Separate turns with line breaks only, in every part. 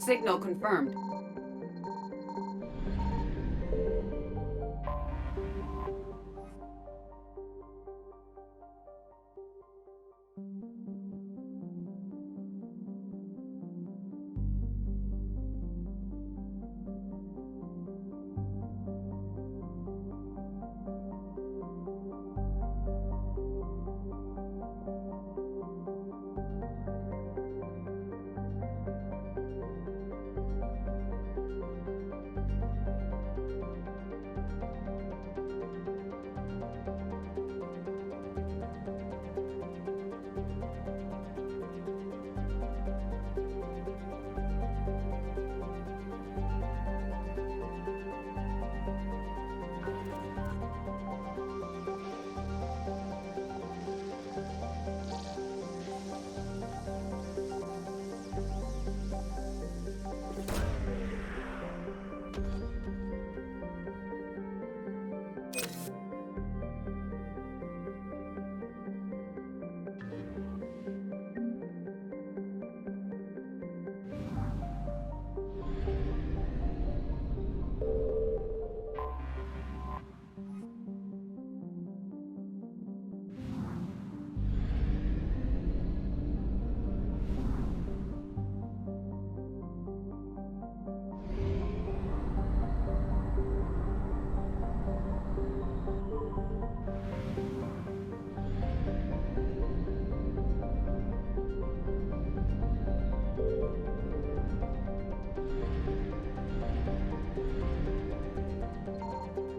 Signal confirmed.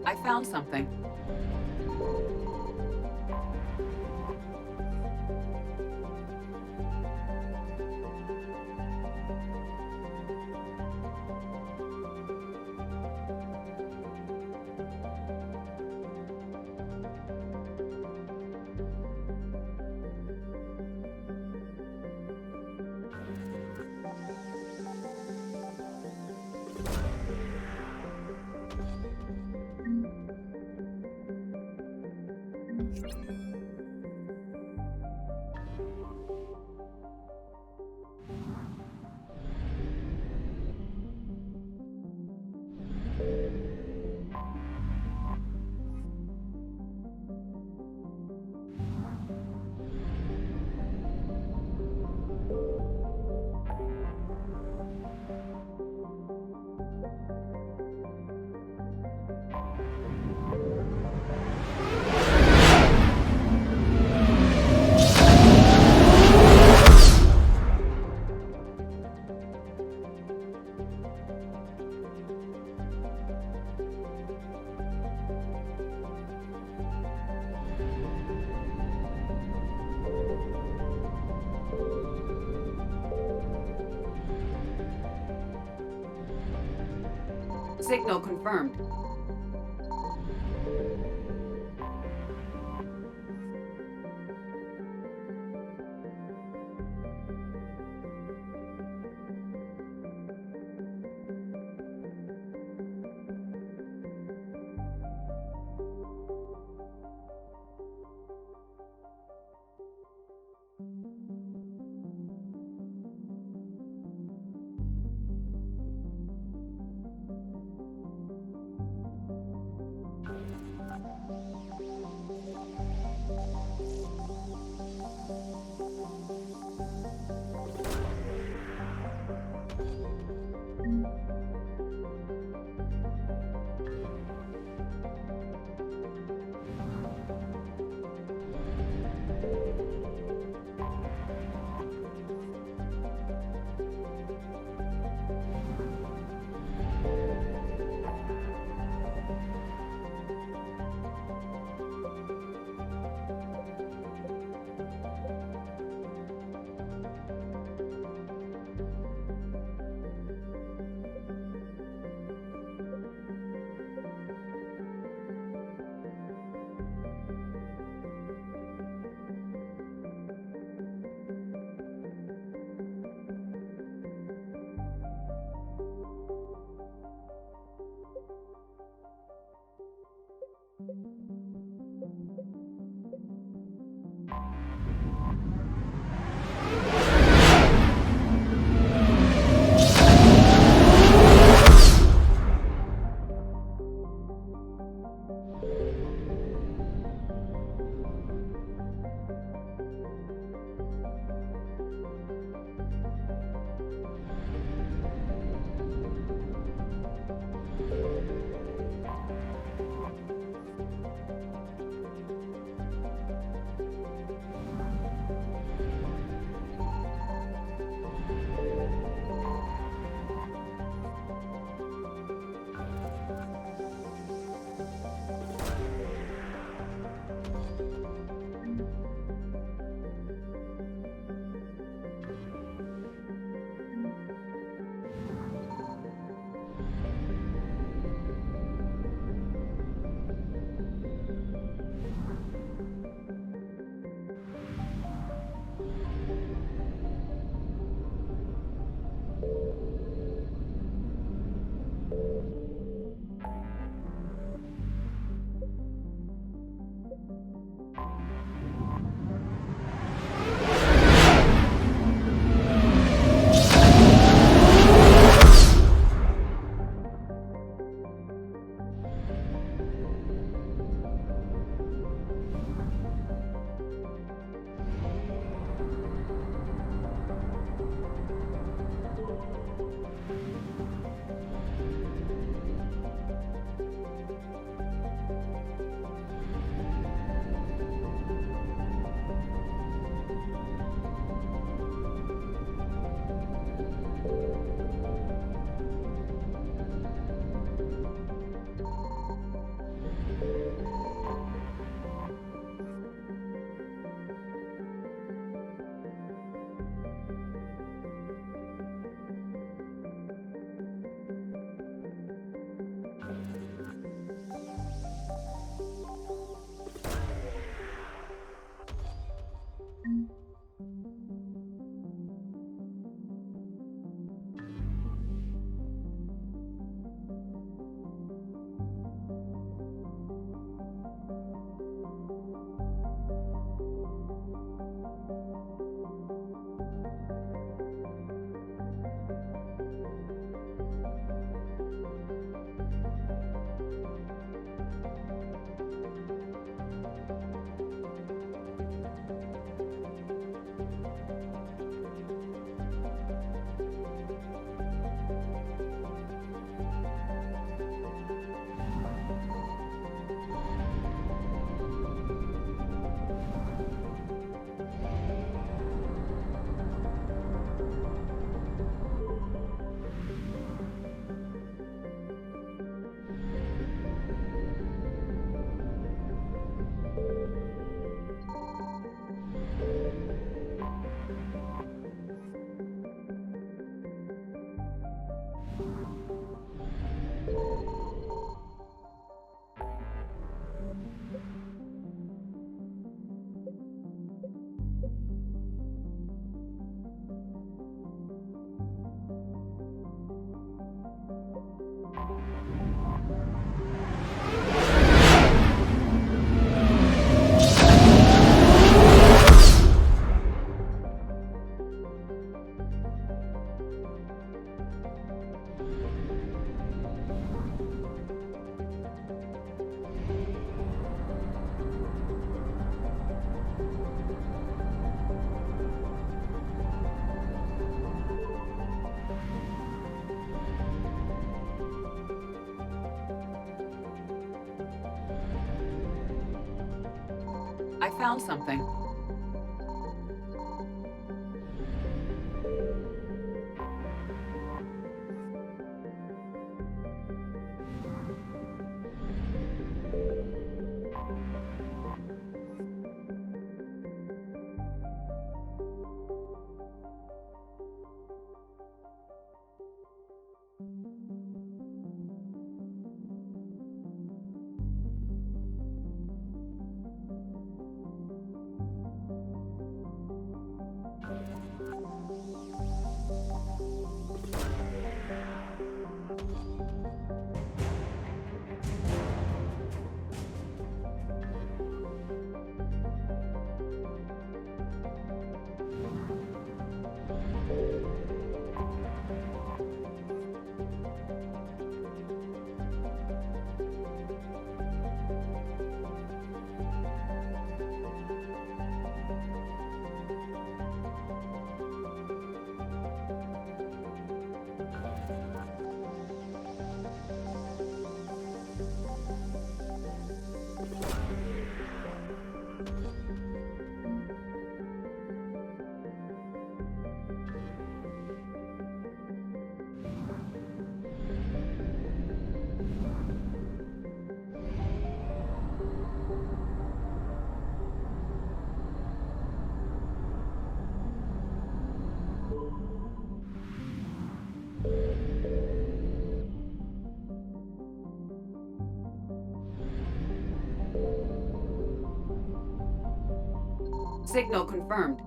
I found something. Signal confirmed. I found something. Signal confirmed.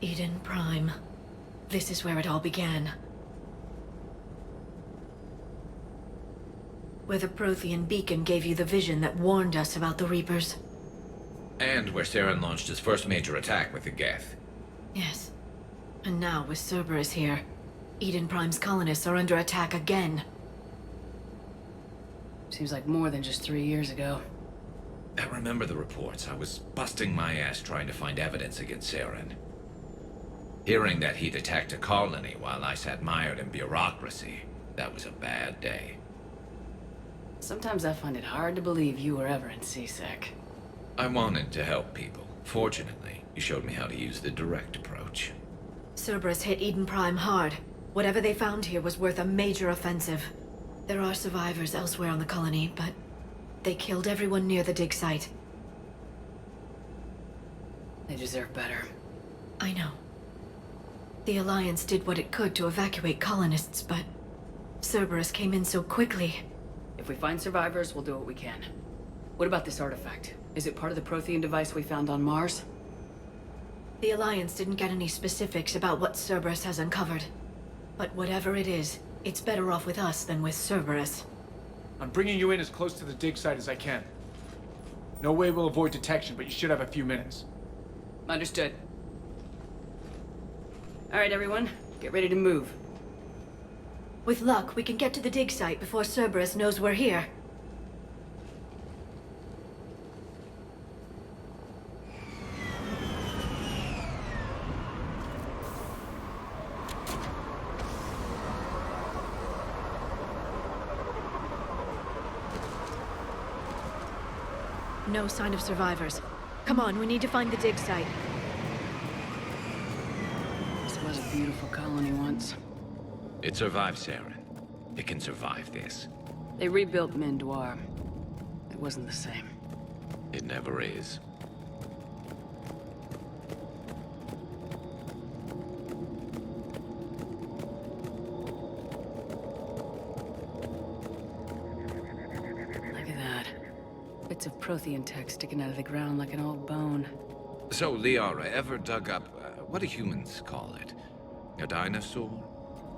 Eden Prime. This is where it all began. Where the Prothean beacon gave you the vision that warned us about the Reapers.
And where Saren launched his first major attack with the Geth.
Yes. And now, with Cerberus here, Eden Prime's colonists are under attack again.
Seems like more than just 3 years ago.
I remember the reports. I was busting my ass trying to find evidence against Saren. Hearing that he'd attacked a colony while I sat mired in bureaucracy, that was a bad day.
Sometimes I find it hard to believe you were ever in CSEC.
I wanted to help people. Fortunately, you showed me how to use the direct approach.
Cerberus hit Eden Prime hard. Whatever they found here was worth a major offensive. There are survivors elsewhere on the colony, but they killed everyone near the dig site.
They deserve better.
I know. The Alliance did what it could to evacuate colonists, but Cerberus came in so quickly.
If we find survivors, we'll do what we can. What about this artifact? Is it part of the Prothean device we found on Mars?
The Alliance didn't get any specifics about what Cerberus has uncovered. But whatever it is, it's better off with us than with Cerberus.
I'm bringing you in as close to the dig site as I can. No way we'll avoid detection, but you should have a few minutes.
Understood. All right, everyone. Get ready to move.
With luck, we can get to the dig site before Cerberus knows we're here. No sign of survivors. Come on, we need to find the dig site.
This was a beautiful colony once.
It survived, Saren. It can survive this.
They rebuilt Mendoir. It wasn't the same.
It never is.
Look at that. Bits of Prothean tech sticking out of the ground like an old bone.
So, Liara, ever dug up, what do humans call it? A dinosaur?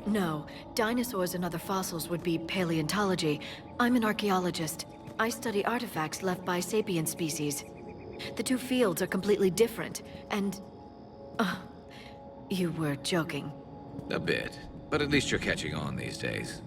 No, dinosaurs and other fossils would be paleontology. I'm an archaeologist. I study artifacts left by sapient species. The two fields are completely different, and... you were joking.
A bit. But at least you're catching on these days.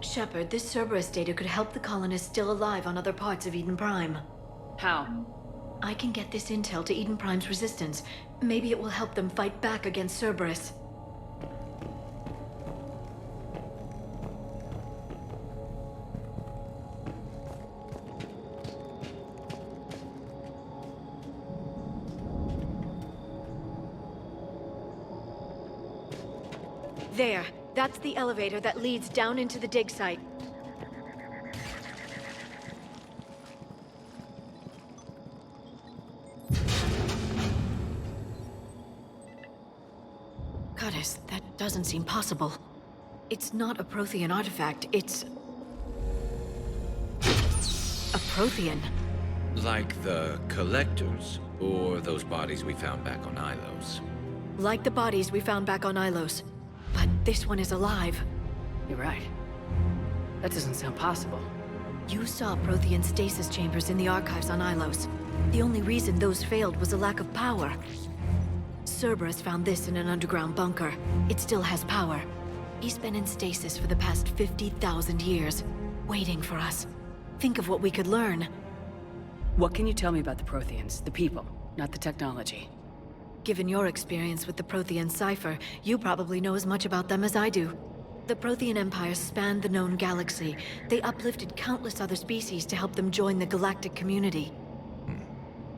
Shepard, this Cerberus data could help the colonists still alive on other parts of Eden Prime.
How?
I can get this intel to Eden Prime's resistance. Maybe it will help them fight back against Cerberus. There. That's the elevator that leads down into the dig site. Goddess, that doesn't seem possible. It's not a Prothean artifact, it's... a Prothean.
Like the Collectors, or those bodies we found back on Ilos.
Like the bodies we found back on Ilos. But this one is alive.
You're right. That doesn't sound possible.
You saw Prothean stasis chambers in the archives on Ilos. The only reason those failed was a lack of power. Cerberus found this in an underground bunker. It still has power. He's been in stasis for the past 50,000 years, waiting for us. Think of what we could learn.
What can you tell me about the Protheans? The people, not the technology.
Given your experience with the Prothean cipher, you probably know as much about them as I do. The Prothean Empire spanned the known galaxy. They uplifted countless other species to help them join the galactic community.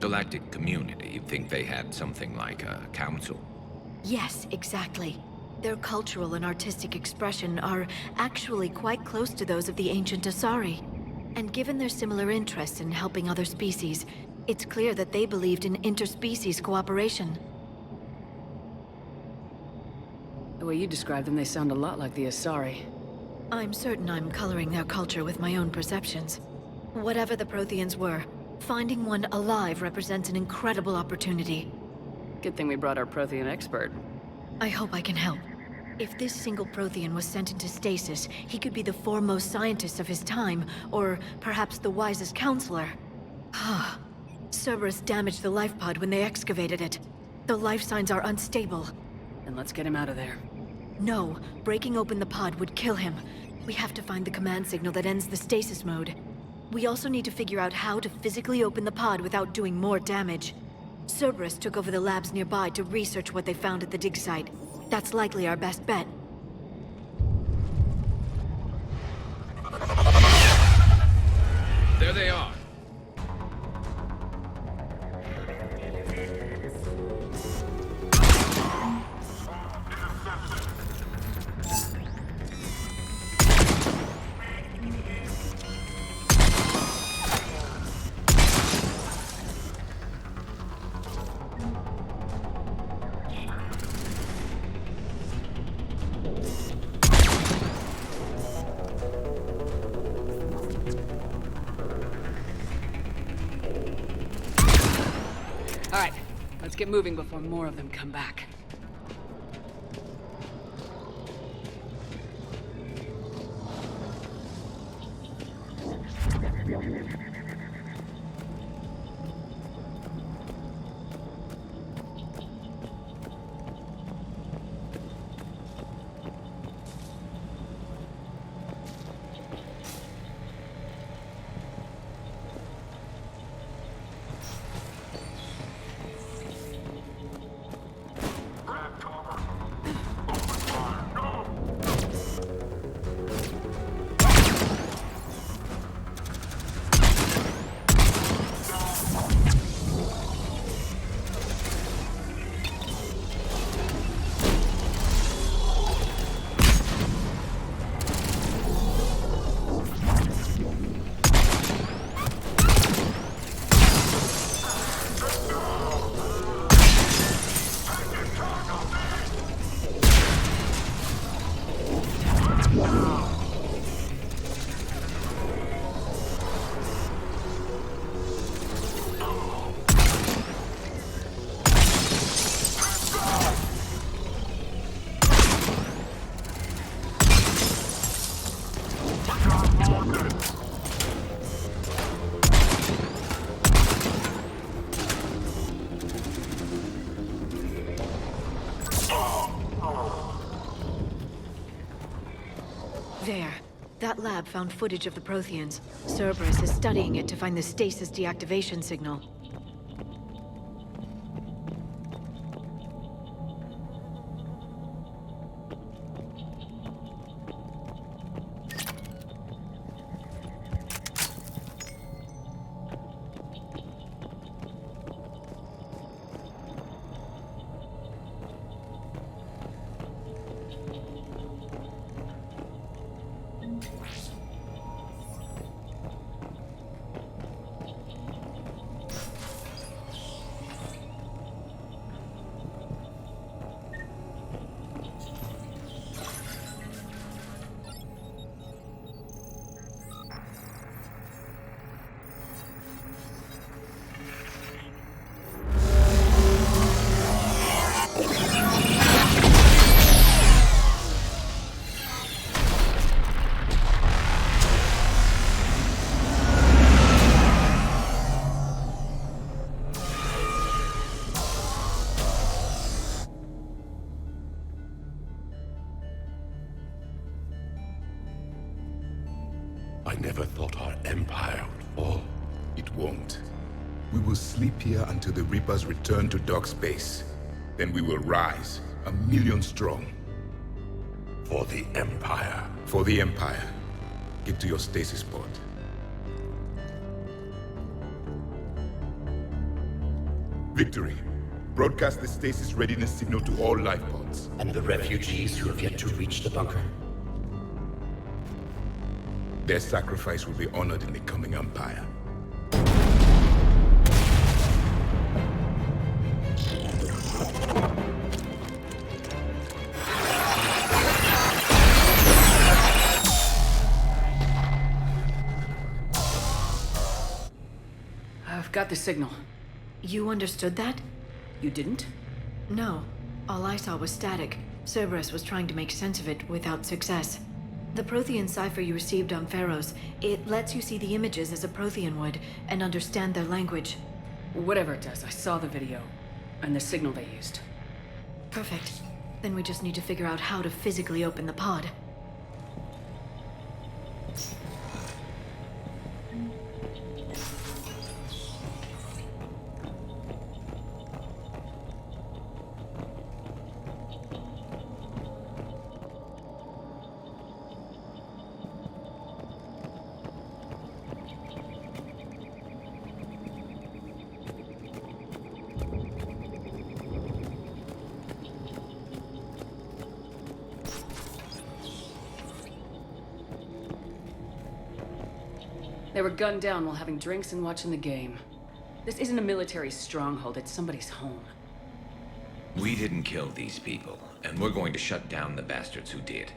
galactic community, you'd think they had something like a council.
Yes, exactly. Their cultural and artistic expression are actually quite close to those of the ancient Asari. And given their similar interests in helping other species, it's clear that they believed in interspecies cooperation.
The way you describe them, they sound a lot like the Asari.
I'm certain I'm coloring their culture with my own perceptions. Whatever the Protheans were, finding one alive represents an incredible opportunity.
Good thing we brought our Prothean expert.
I hope I can help. If this single Prothean was sent into stasis, he could be the foremost scientist of his time, or perhaps the wisest counselor. Cerberus damaged the life pod when they excavated it. The life signs are unstable.
Then let's get him out of there.
No, breaking open the pod would kill him. We have to find the command signal that ends the stasis mode. We also need to figure out how to physically open the pod without doing more damage. Cerberus took over the labs nearby to research what they found at the dig site. That's likely our best bet.
There they are.
Alright, let's get moving before more of them come back.
There. That lab found footage of the Protheans. Cerberus is studying it to find the stasis deactivation signal.
I never thought our empire would fall. It won't. We will sleep here until the Reapers return to Dock Space. Then we will rise, 1,000,000 strong. For the Empire. For the Empire. Get to your stasis pod. Victory. Broadcast the stasis readiness signal to all life pods.
And the refugees who have yet to reach the bunker?
Their sacrifice will be honored in the coming Empire.
I've got the signal.
You understood that?
You didn't?
No. All I saw was static. Cerberus was trying to make sense of it without success. The Prothean cipher you received on Pharaohs, it lets you see the images as a Prothean would, and understand their language.
Whatever it does, I saw the video. And the signal they used.
Perfect. Then we just need to figure out how to physically open the pod.
They were gunned down while having drinks and watching the game. This isn't a military stronghold, it's somebody's home.
We didn't kill these people, and we're going to shut down the bastards who did.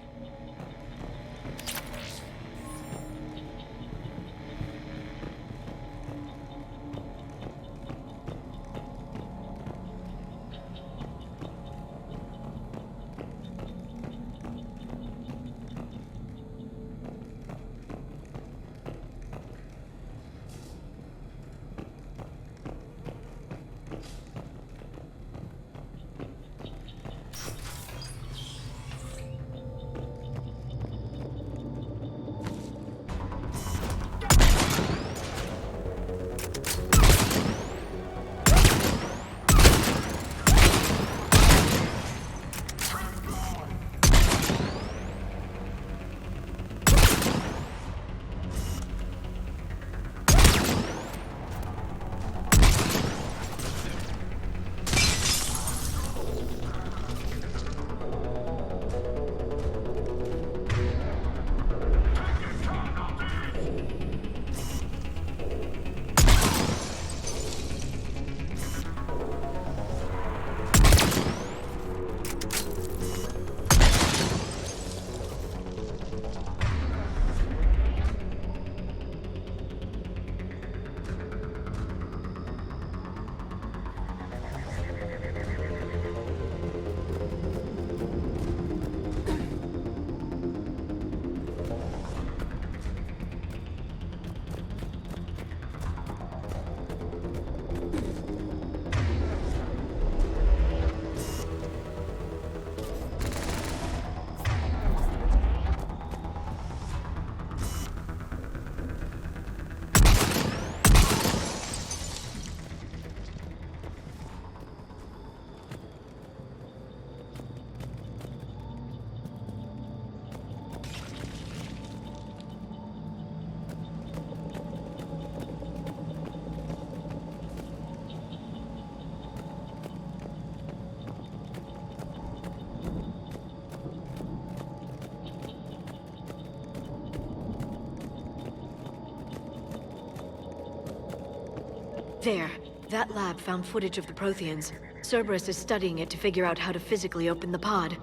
There. That lab found footage of the Protheans. Cerberus is studying it to figure out how to physically open the pod.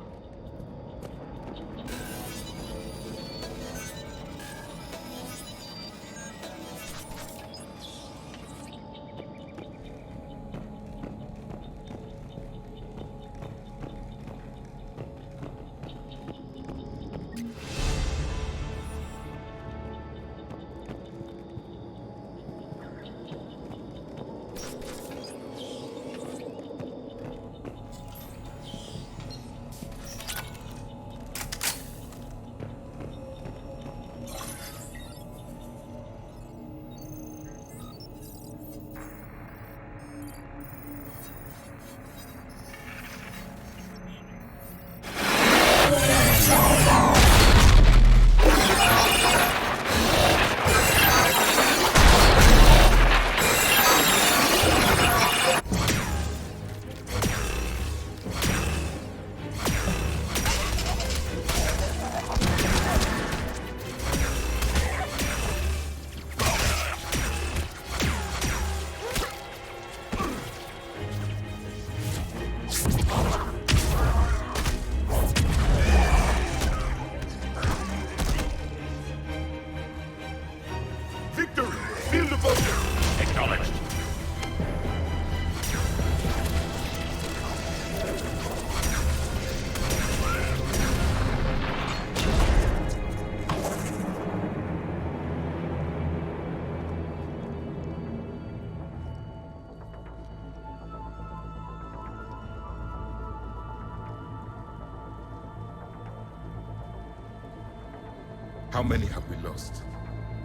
How many have we lost?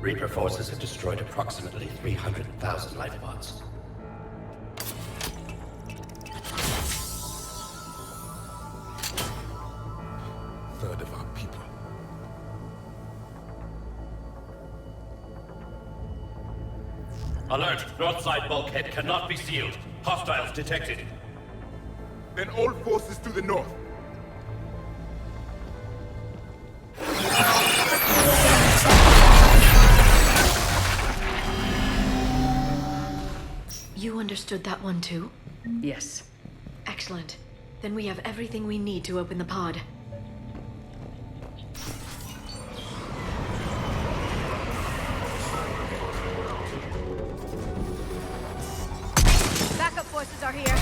Reaper forces have destroyed approximately 300,000 life pods.
Third of our people.
Alert! North side bulkhead cannot be sealed. Hostiles detected.
Then all forces to the north.
You understood that one too?
Yes.
Excellent. Then we have everything we need to open the pod.
Backup forces are here.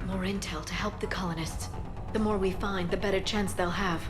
More intel to help the colonists. The more we find, the better chance they'll have.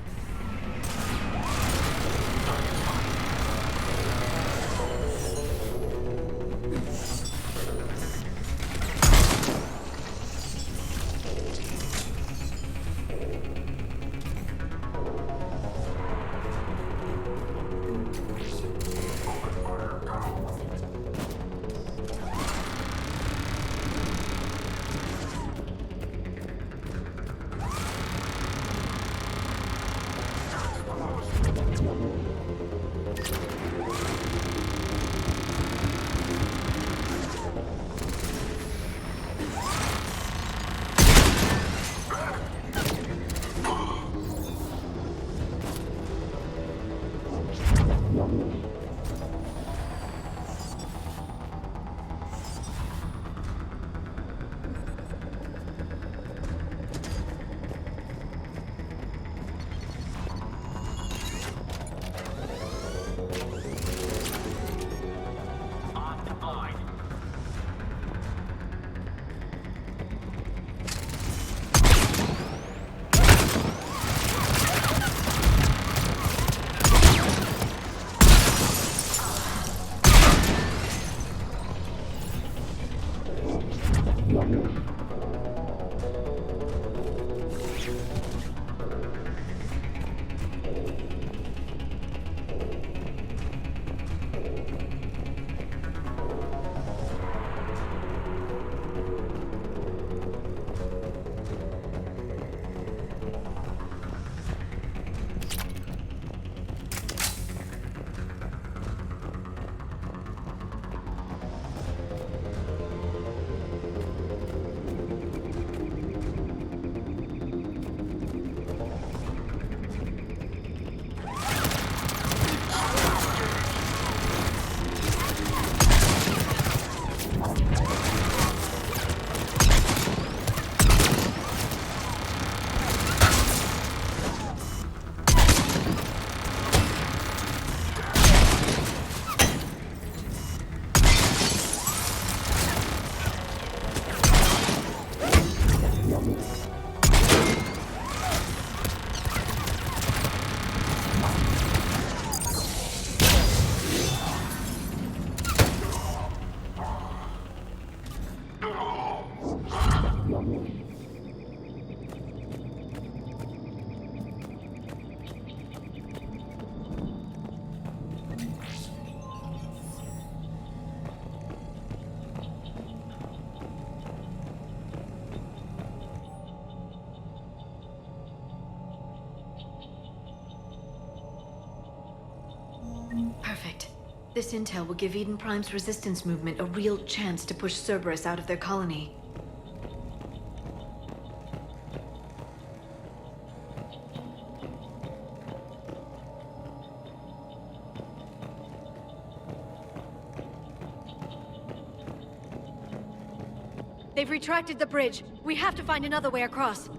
Perfect. This intel will give Eden Prime's resistance movement a real chance to push Cerberus out of their colony.
They've retracted the bridge. We have to find another way across.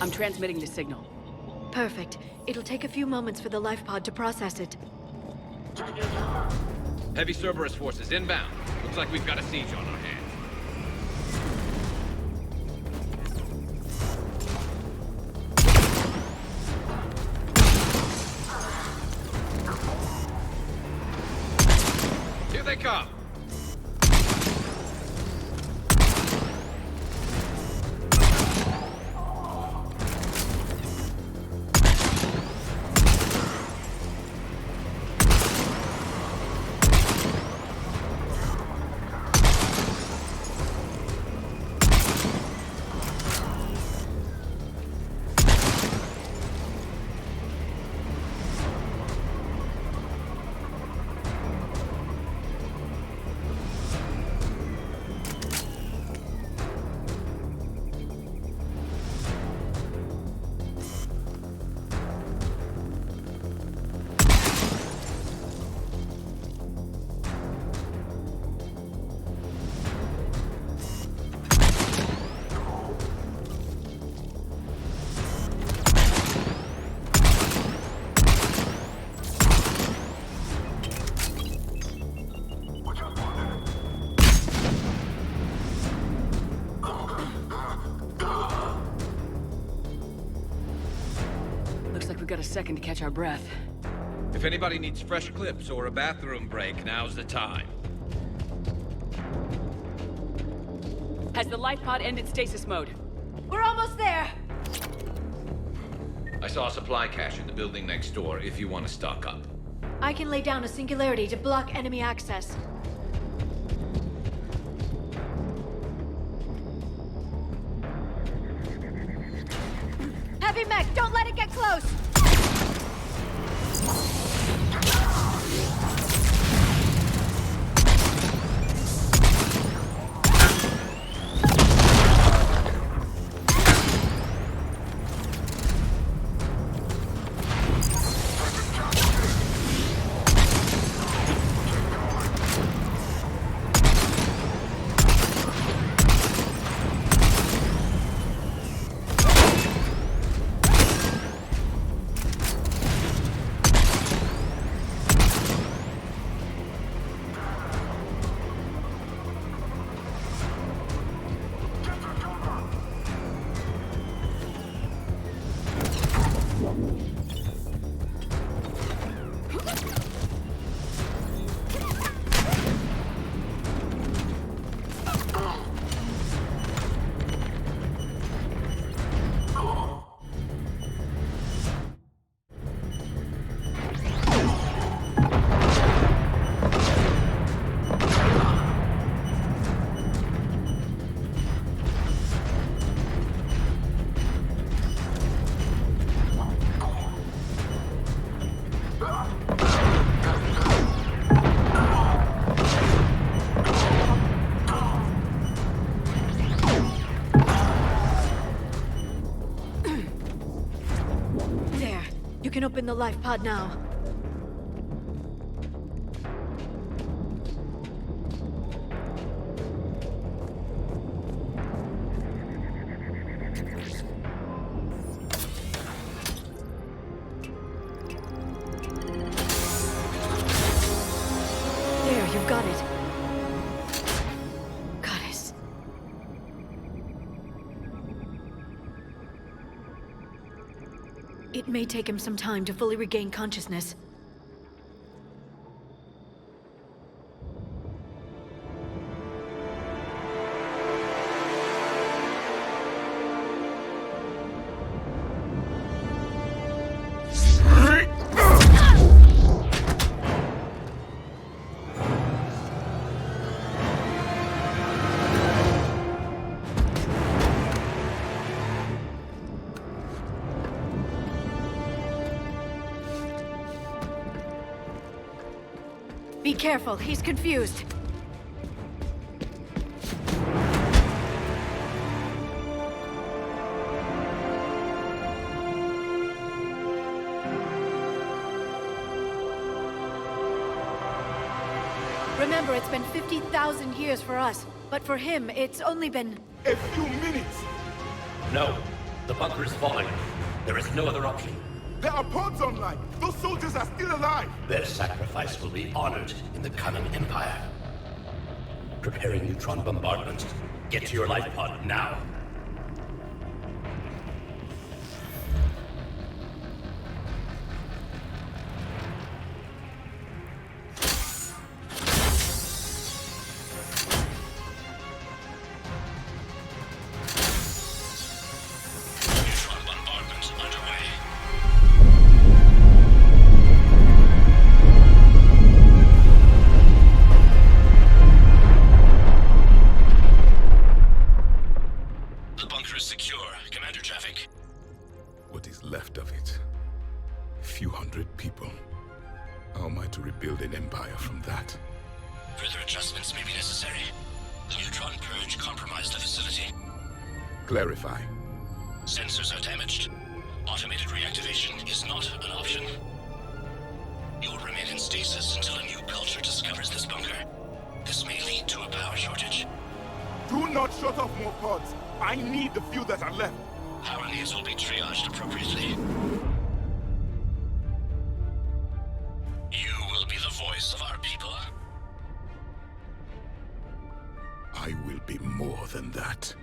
I'm transmitting the signal.
Perfect. It'll take a few moments for the life pod to process it.
Heavy Cerberus forces inbound. Looks like we've got a siege on our hands. Here they come!
We've got a second to catch our breath.
If anybody needs fresh clips or a bathroom break, now's the time.
Has the life pod ended stasis mode?
We're almost there!
I saw a supply cache in the building next door if you want to stock up.
I can lay down a singularity to block enemy access.
Heavy mech, don't let it get close!
can open the life pod now. There, you've got it. Goddess. It may take him some time to fully regain consciousness. Be careful, he's confused. Remember, it's been 50,000 years for us, but for him, it's only been...
A few minutes!
No. The bunker is falling. There is no other option.
There are pods online! Those soldiers are still alive!
Their sacrifice will be honored in the coming Empire. Preparing neutron bombardment. Get to your life pod now.
Clarify.
Sensors are damaged. Automated reactivation is not an option. You'll remain in stasis until a new culture discovers this bunker. This may lead to a power shortage.
Do not shut off more pods. I need the few that are left.
Power needs will be triaged appropriately. You will be the voice of our people.
I will be more than that.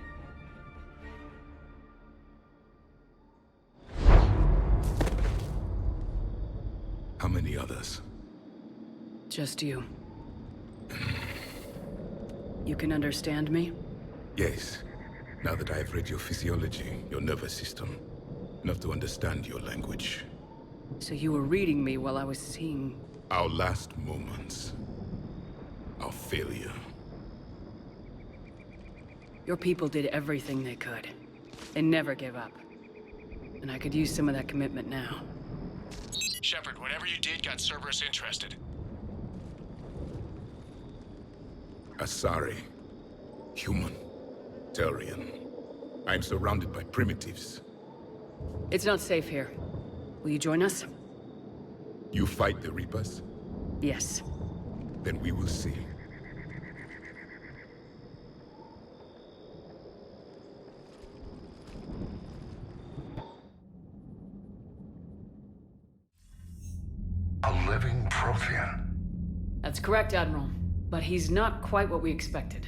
How many others?
Just you. You can understand me?
Yes. Now that I have read your physiology, your nervous system, enough to understand your language.
So you were reading me while I was seeing...
Our last moments. Our failure.
Your people did everything they could. They never gave up. And I could use some of that commitment now.
Shepard, whatever you did got Cerberus interested.
Asari. Human. Turian. I'm surrounded by primitives.
It's not safe here. Will you join us?
You fight the Reapers?
Yes.
Then we will see.
A living Prothean.
That's correct, Admiral. But he's not quite what we expected.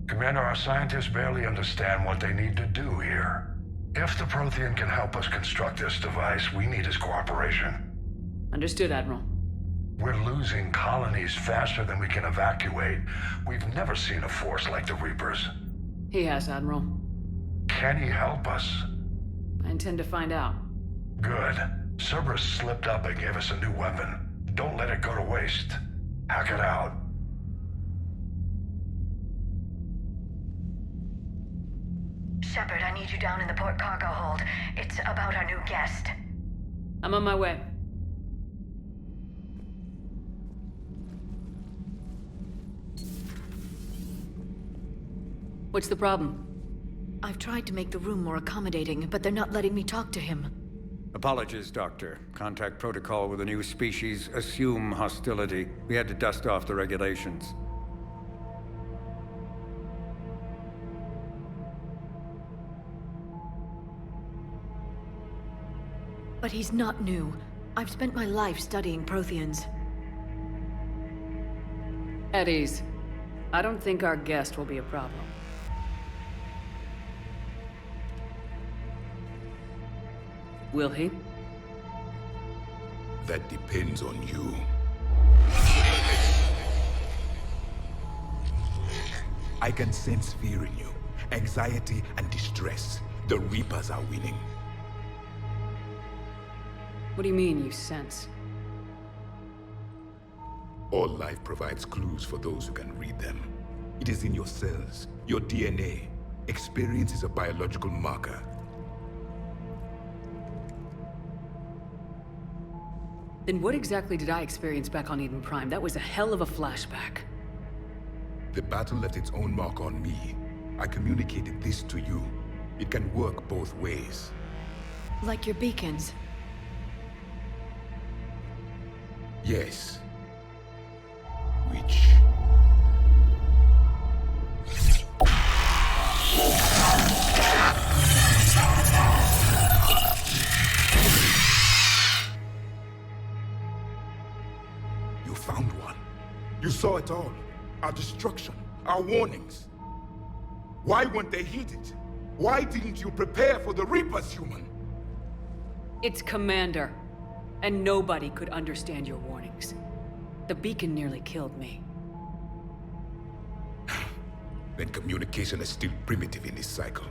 Commander, our scientists barely understand what they need to do here. If the Prothean can help us construct this device, we need his cooperation.
Understood, Admiral.
We're losing colonies faster than we can evacuate. We've never seen a force like the Reapers.
He has, Admiral.
Can he help us?
I intend to find out.
Good. Cerberus slipped up and gave us a new weapon. Don't let it go to waste. Hack it out.
Shepard, I need you down in the port cargo hold. It's about our new guest.
I'm on my way. What's the problem?
I've tried to make the room more accommodating, but they're not letting me talk to him.
Apologies, Doctor. Contact protocol with a new species. Assume hostility. We had to dust off the regulations.
But he's not new. I've spent my life studying Protheans.
At ease. I don't think our guest will be a problem. Will he?
That depends on you. I can sense fear in you, anxiety and distress. The Reapers are winning.
What do you mean, you sense?
All life provides clues for those who can read them. It is in your cells, your DNA. Experience is a biological marker.
Then what exactly did I experience back on Eden Prime? That was a hell of a flashback.
The battle left its own mark on me. I communicated this to you. It can work both ways.
Like your beacons.
Yes. Which... You found one. You saw it all. Our destruction, our warnings. Why weren't they heeded? Why didn't you prepare for the Reapers, human?
It's Commander. And nobody could understand your warnings. The beacon nearly killed me.
Then communication is still primitive in this cycle.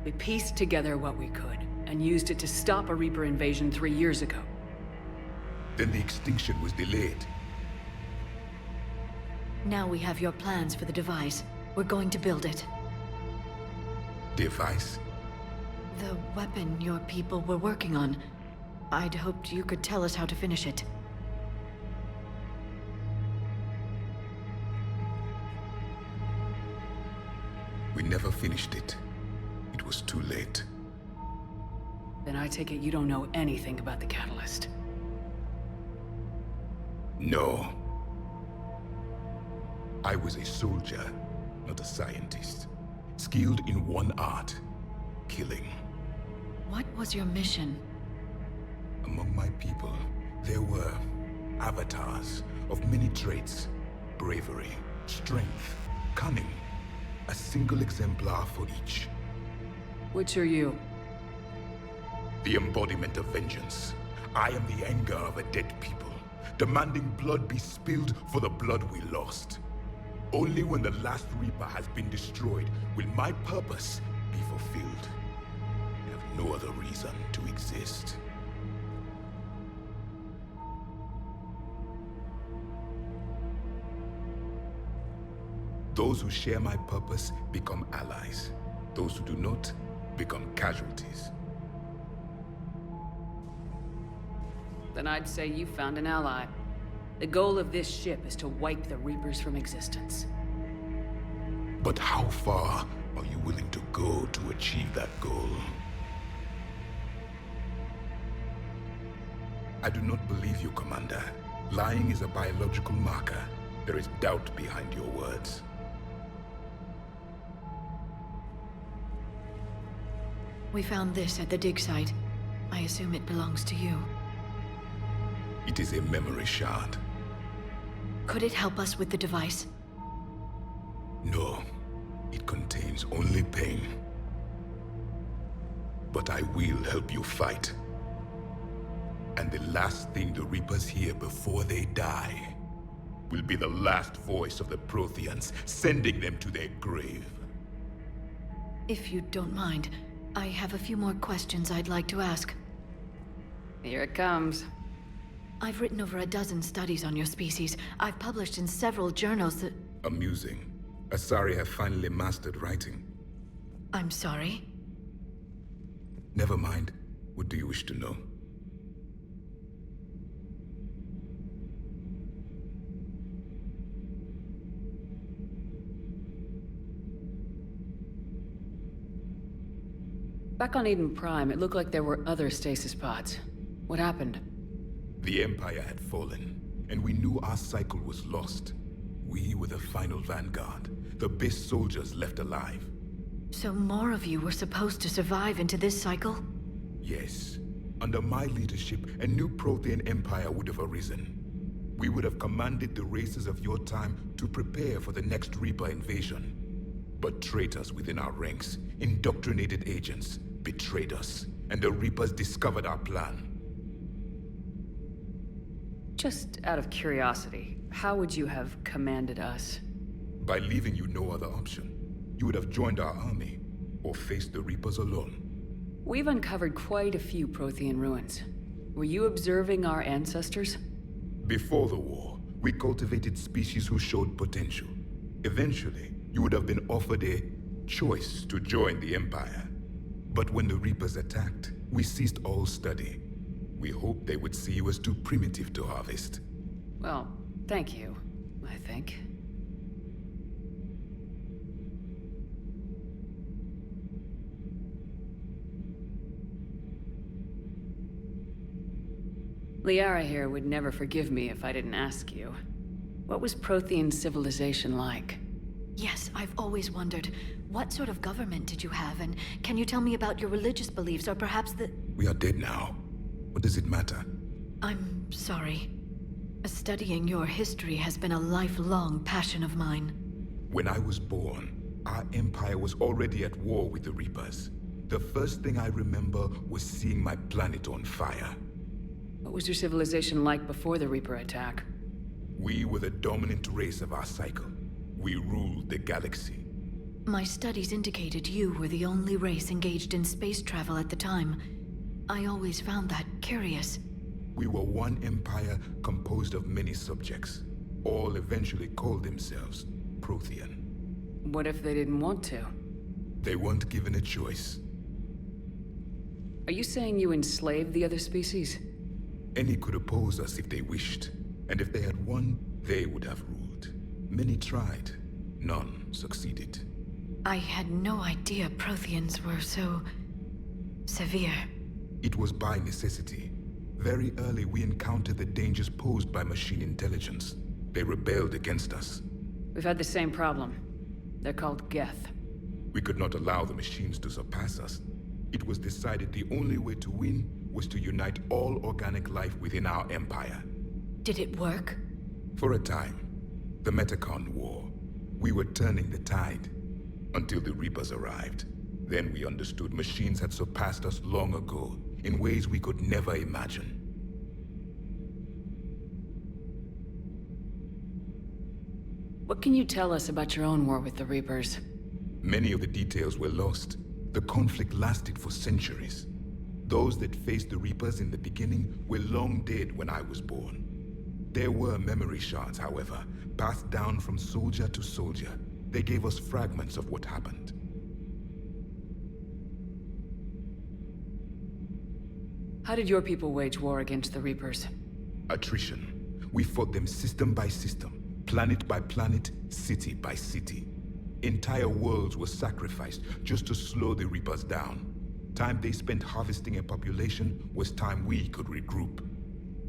We pieced together what we could, and used it to stop a Reaper invasion 3 years ago.
Then the extinction was delayed.
Now we have your plans for the device. We're going to build it.
Device?
The weapon your people were working on. I'd hoped you could tell us how to finish it.
We never finished it. It was too late.
Then I take it you don't know anything about the catalyst.
No. I was a soldier, not a scientist. Skilled in one art, killing.
What was your mission?
Among my people, there were avatars of many traits. Bravery, strength, cunning. A single exemplar for each.
Which are you?
The embodiment of vengeance. I am the anger of a dead people, demanding blood be spilled for the blood we lost. Only when the last Reaper has been destroyed will my purpose be fulfilled. I have no other reason to exist. Those who share my purpose become allies. Those who do not become casualties.
Then I'd say you found an ally. The goal of this ship is to wipe the Reapers from existence.
But how far are you willing to go to achieve that goal? I do not believe you, Commander. Lying is a biological marker. There is doubt behind your words.
We found this at the dig site. I assume it belongs to you.
It is a memory shard.
Could it help us with the device?
No. It contains only pain. But I will help you fight. And the last thing the Reapers hear before they die will be the last voice of the Protheans, sending them to their grave.
If you don't mind, I have a few more questions I'd like to ask.
Here it comes.
I've written over a dozen studies on your species. I've published in several journals that...
Amusing. Asari have finally mastered writing.
I'm sorry?
Never mind. What do you wish to know?
Back on Eden Prime, it looked like there were other stasis pods. What happened?
The Empire had fallen, and we knew our cycle was lost. We were the final vanguard, the best soldiers left alive.
So more of you were supposed to survive into this cycle?
Yes. Under my leadership, a new Prothean empire would have arisen. We would have commanded the races of your time to prepare for the next Reaper invasion. But traitors within our ranks, indoctrinated agents, betrayed us, and the Reapers discovered our plan.
Just out of curiosity, how would you have commanded us?
By leaving you no other option. You would have joined our army, or faced the Reapers alone.
We've uncovered quite a few Prothean ruins. Were you observing our ancestors?
Before the war, we cultivated species who showed potential. Eventually, you would have been offered a choice to join the Empire. But when the Reapers attacked, we ceased all study. We hoped they would see you as too primitive to harvest.
Well, thank you, I think. Liara here would never forgive me if I didn't ask you. What was Prothean civilization like?
Yes, I've always wondered, what sort of government did you have, and can you tell me about your religious beliefs, or perhaps the...
We are dead now. What does it matter?
I'm sorry. Studying your history has been a lifelong passion of mine.
When I was born, our empire was already at war with the Reapers. The first thing I remember was seeing my planet on fire.
What was your civilization like before the Reaper attack?
We were the dominant race of our cycle. We ruled the galaxy.
My studies indicated you were the only race engaged in space travel at the time. I always found that curious.
We were one empire composed of many subjects. All eventually called themselves Prothean.
What if they didn't want to?
They weren't given a choice.
Are you saying you enslaved the other species?
Any could oppose us if they wished. And if they had won, they would have ruled. Many tried. None succeeded.
I had no idea Protheans were so... severe.
It was by necessity. Very early we encountered the dangers posed by machine intelligence. They rebelled against us.
We've had the same problem. They're called Geth.
We could not allow the machines to surpass us. It was decided the only way to win was to unite all organic life within our empire.
Did it work?
For a time. The Metacon War. We were turning the tide. Until the Reapers arrived. Then we understood machines had surpassed us long ago, in ways we could never imagine.
What can you tell us about your own war with the Reapers?
Many of the details were lost. The conflict lasted for centuries. Those that faced the Reapers in the beginning were long dead when I was born. There were memory shards, however, passed down from soldier to soldier. They gave us fragments of what happened.
How did your people wage war against the Reapers?
Attrition. We fought them system by system, planet by planet, city by city. Entire worlds were sacrificed just to slow the Reapers down. Time they spent harvesting a population was time we could regroup.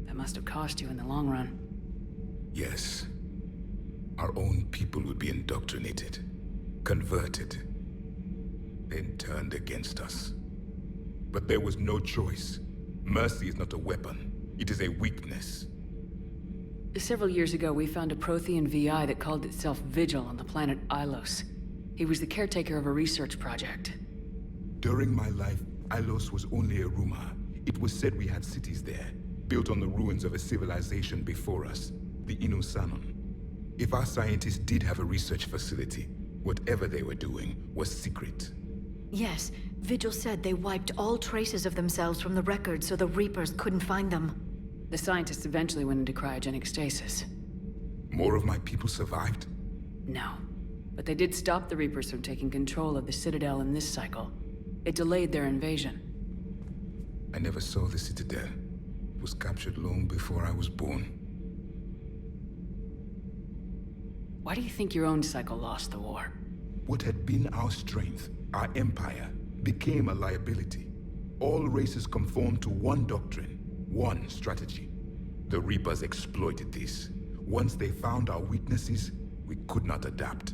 That must have cost you in the long run.
Yes. Our own people would be indoctrinated, converted, then turned against us. But there was no choice. Mercy is not a weapon. It is a weakness.
Several years ago, we found a Prothean VI that called itself Vigil on the planet Ilos. He was the caretaker of a research project.
During my life, Ilos was only a rumor. It was said we had cities there, built on the ruins of a civilization before us, the Inusanon. If our scientists did have a research facility, whatever they were doing was secret.
Yes, Vigil said they wiped all traces of themselves from the records so the Reapers couldn't find them.
The scientists eventually went into cryogenic stasis.
More of my people survived?
No. But they did stop the Reapers from taking control of the Citadel in this cycle. It delayed their invasion.
I never saw the Citadel. It was captured long before I was born.
Why do you think your own cycle lost the war?
What had been our strength, our empire, became a liability. All races conformed to one doctrine, one strategy. The Reapers exploited this. Once they found our weaknesses, we could not adapt.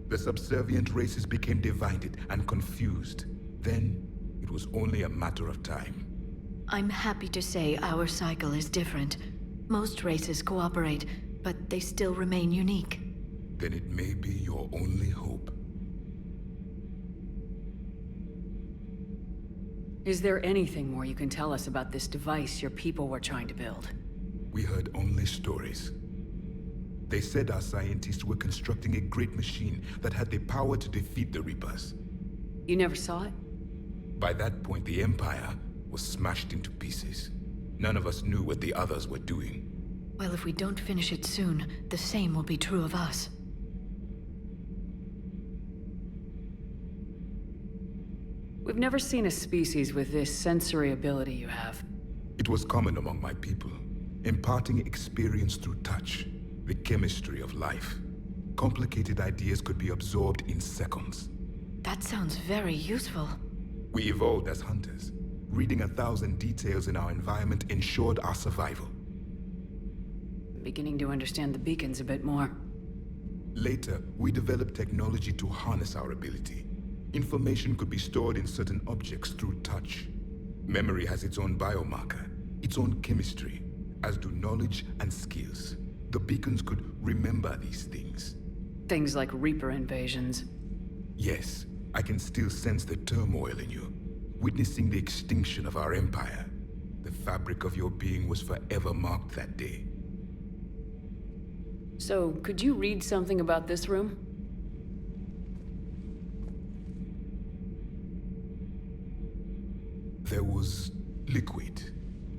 The subservient races became divided and confused. Then, it was only a matter of time.
I'm happy to say our cycle is different. Most races cooperate, but they still remain unique.
Then it may be your only hope.
Is there anything more you can tell us about this device your people were trying to build?
We heard only stories. They said our scientists were constructing a great machine that had the power to defeat the Reapers.
You never saw it?
By that point, the Empire was smashed into pieces. None of us knew what the others were doing.
Well, if we don't finish it soon, the same will be true of us.
We've never seen a species with this sensory ability you have.
It was common among my people, imparting experience through touch, the chemistry of life. Complicated ideas could be absorbed in seconds.
That sounds very useful.
We evolved as hunters. Reading 1,000 details in our environment ensured our survival.
Beginning to understand the beacons a bit more.
Later, we developed technology to harness our ability. Information could be stored in certain objects through touch. Memory has its own biomarker, its own chemistry, as do knowledge and skills. The beacons could remember these things.
Things like Reaper invasions.
Yes, I can still sense the turmoil in you. Witnessing the extinction of our empire. The fabric of your being was forever marked that day.
So, could you read something about this room?
There was liquid,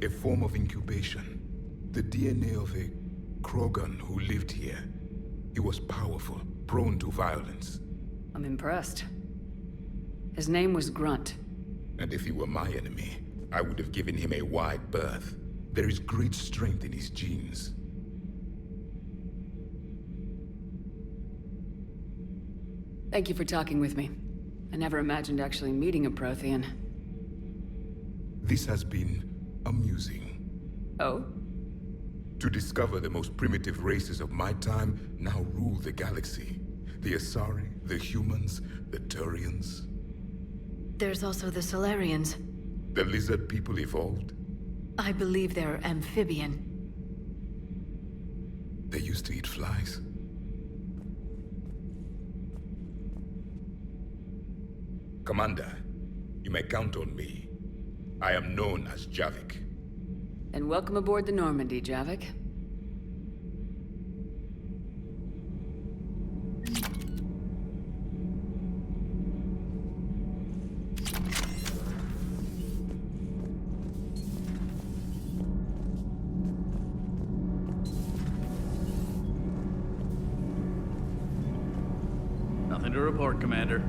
a form of incubation. The DNA of a Krogan who lived here. He was powerful, prone to violence.
I'm impressed. His name was Grunt.
And if he were my enemy, I would have given him a wide berth. There is great strength in his genes.
Thank you for talking with me. I never imagined actually meeting a Prothean.
This has been amusing.
Oh?
To discover the most primitive races of my time now rule the galaxy. The Asari, the humans, the Turians.
There's also the Solarians.
The lizard people evolved?
I believe they're amphibian.
They used to eat flies. Commander, you may count on me. I am known as Javik.
And welcome aboard the Normandy, Javik.
Nothing to report, Commander.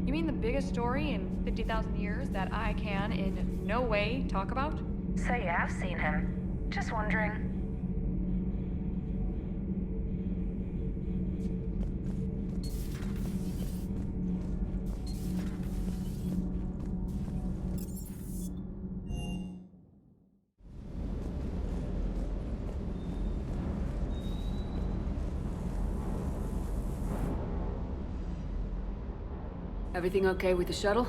You mean the biggest story in 50,000 years that I can in no way talk about?
So you have seen him. Just wondering.
Everything okay with the shuttle?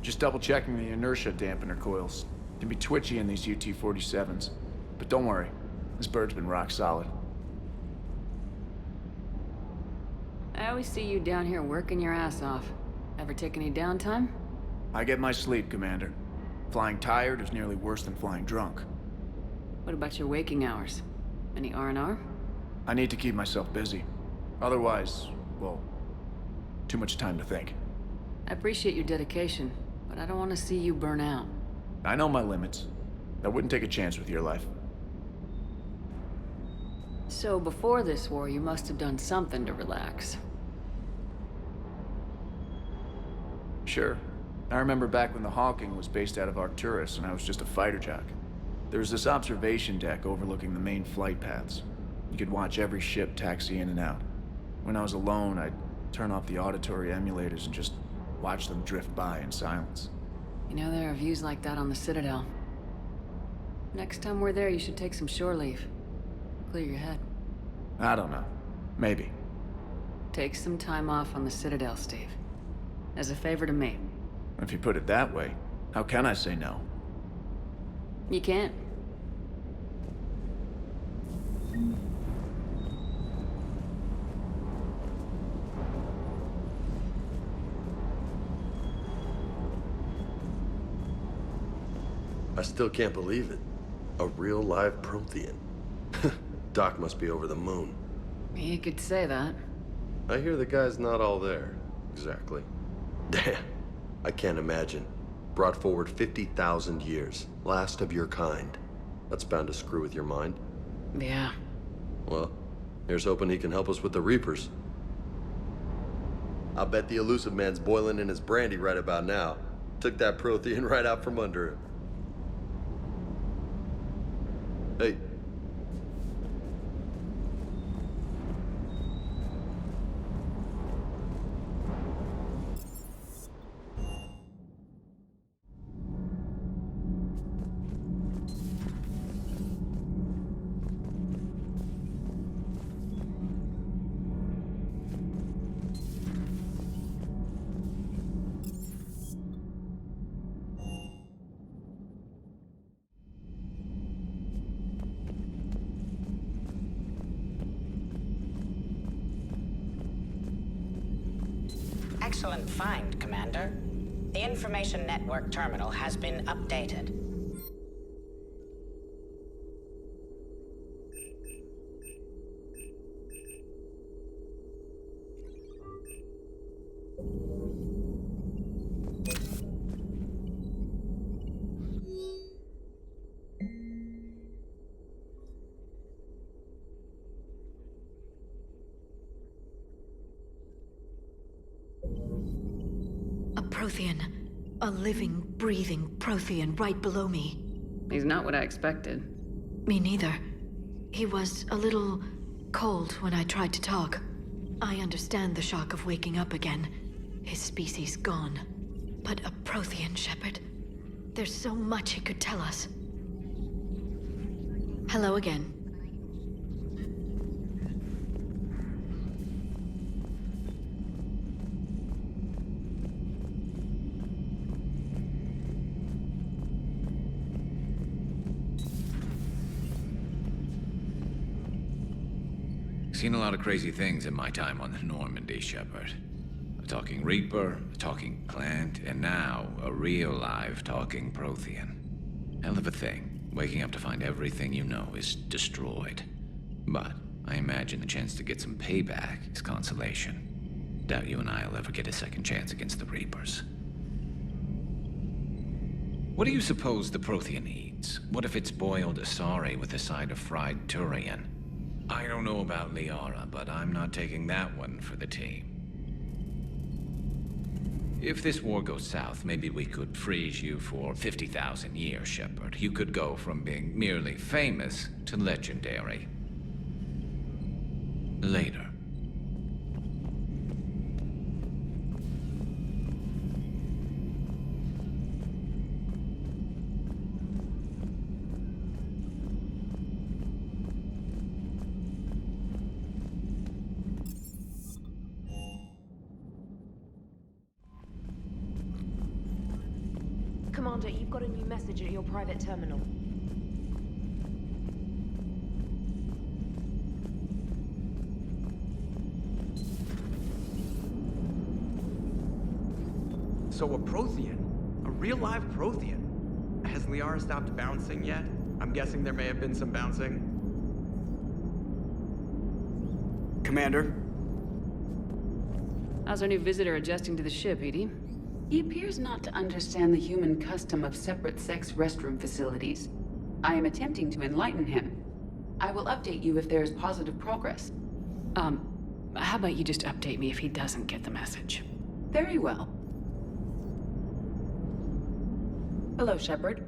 Just double checking the inertia dampener coils. Can be twitchy in these UT-47s. But don't worry, this bird's been rock solid.
I always see you down here working your ass off. Ever take any downtime?
I get my sleep, Commander. Flying tired is nearly worse than flying drunk.
What about your waking hours? Any R&R?
I need to keep myself busy. Otherwise, well, too much time to think.
I appreciate your dedication, but I don't want to see you burn out.
I know my limits. I wouldn't take a chance with your life.
So before this war, you must have done something to relax.
Sure. I remember back when the Hawking was based out of Arcturus and I was just a fighter jock. There's this observation deck overlooking the main flight paths. You could watch every ship taxi in and out. When I was alone, I'd turn off the auditory emulators and just watch them drift by in silence.
You know, there are views like that on the Citadel. Next time we're there, you should take some shore leave. Clear your head.
I don't know. Maybe.
Take some time off on the Citadel, Steve. As a favor to me.
If you put it that way, how can I say no?
You can't.
I still can't believe it. A real live Prothean. Doc must be over the moon.
You could say that.
I hear the guy's not all there. Exactly. Damn. I can't imagine. Brought forward 50,000 years. Last of your kind. That's bound to screw with your mind.
Yeah.
Well, here's hoping he can help us with the Reapers. I'll bet the elusive man's boiling in his brandy right about now. Took that Prothean right out from under him. Hey.
Excellent find, Commander. The information network terminal has been updated.
Prothean. A living, breathing Prothean right below me.
He's not what I expected.
Me neither. He was a little cold when I tried to talk. I understand the shock of waking up again. His species gone. But a Prothean, Shepard. There's so much he could tell us. Hello again.
Seen a lot of crazy things in my time on the Normandy, Shepard. A talking Reaper, a talking plant, and now a real live talking Prothean. Hell of a thing, waking up to find everything you know is destroyed. But I imagine the chance to get some payback is consolation. Doubt you and I'll ever get a second chance against the Reapers. What do you suppose the Prothean eats? What if it's boiled Asari with a side of fried Turian? I don't know about Liara, but I'm not taking that one for the team. If this war goes south, maybe we could freeze you for 50,000 years, Shepard. You could go from being merely famous to legendary. Later.
Commander, you've got a new message at your private terminal.
So a Prothean? A real live Prothean? Has Liara stopped bouncing yet? I'm guessing there may have been some bouncing.
Commander?
How's our new visitor adjusting to the ship, Edie?
He appears not to understand the human custom of separate-sex restroom facilities. I am attempting to enlighten him. I will update you if there is positive progress.
How about you just update me if he doesn't get the message?
Very well. Hello, Shepard.